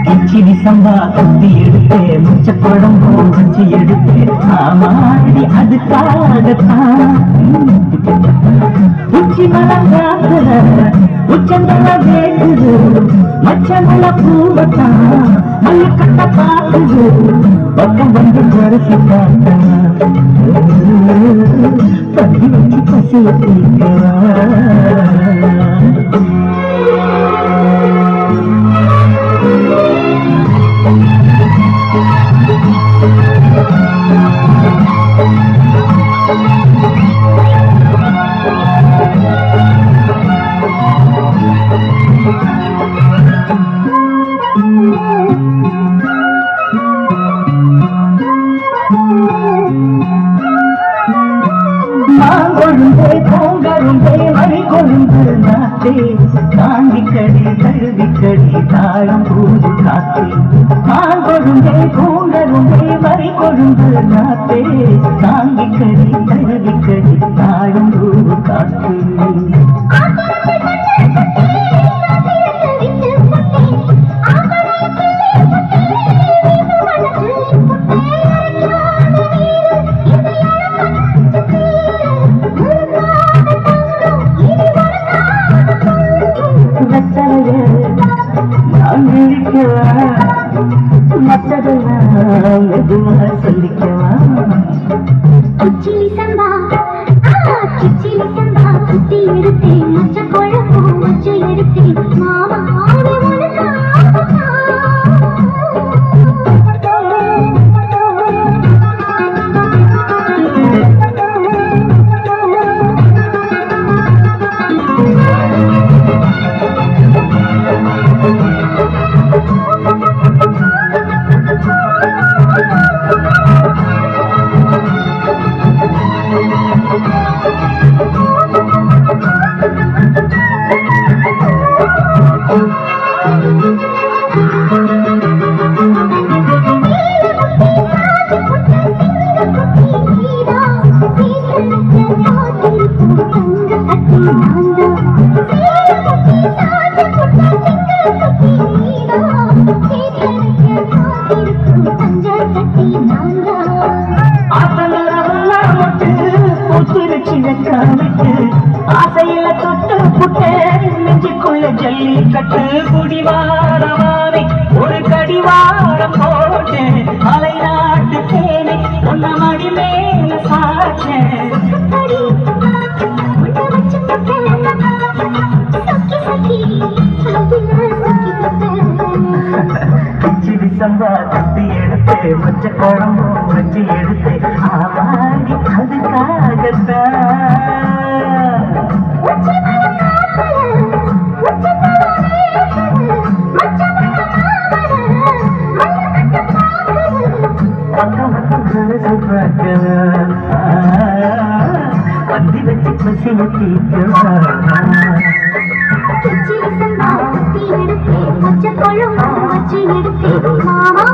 கிச்சிடி சம்பா குத்தி எடுத்து முச்சப்படம் வச்சு எடுத்து ஆமாடி அதுக்காகத்தான் உச்சி மலங்காத்துல உச்சந்தல வேண்டுது மச்சமல பூவத்தான் மல்ல கட்ட பாக்குது பக்கம் வந்து பரிசு பார்த்தா பத்தி வச்சு பசிய தீர்க்கவா கொழுந்தே பூங்கருந்தே மணி கொழுந்து நாத்தே தாண்டிக்கடி தழுவிக்கடி தாழம் பூது காத்தே கொழுந்தே பூங்கருந்தே மணி கொழுந்து நாத்தே தாண்டிக்கடி தழுவிக்கடி தாழம் பூது காத்தே கிச்சிலி சம்பா குத்தி எடுத்தேன் மச்ச குழப்பம் வச்சு எடுத்தேன் மாமா ஆசையில தொட்டு புட்டே நெஞ்சுக்குள்ள ஜல்லி கட்டு குடிவாரமானே ஒரு கடிவாரம் போட்டேன் அலை நாட்டு தேனை உன்ன மடி மேல சாச்சேன் கிச்சிடி சம்பா குத்தி எடுத்து மச்ச குழம்பு வச்சு எடுத்து ஆவாடி அதுக்காகத்தான் பந்தி வச்சு பசிய தீர்க்கவா மச்ச குழம்பு வச்சு எடுத்து மாமா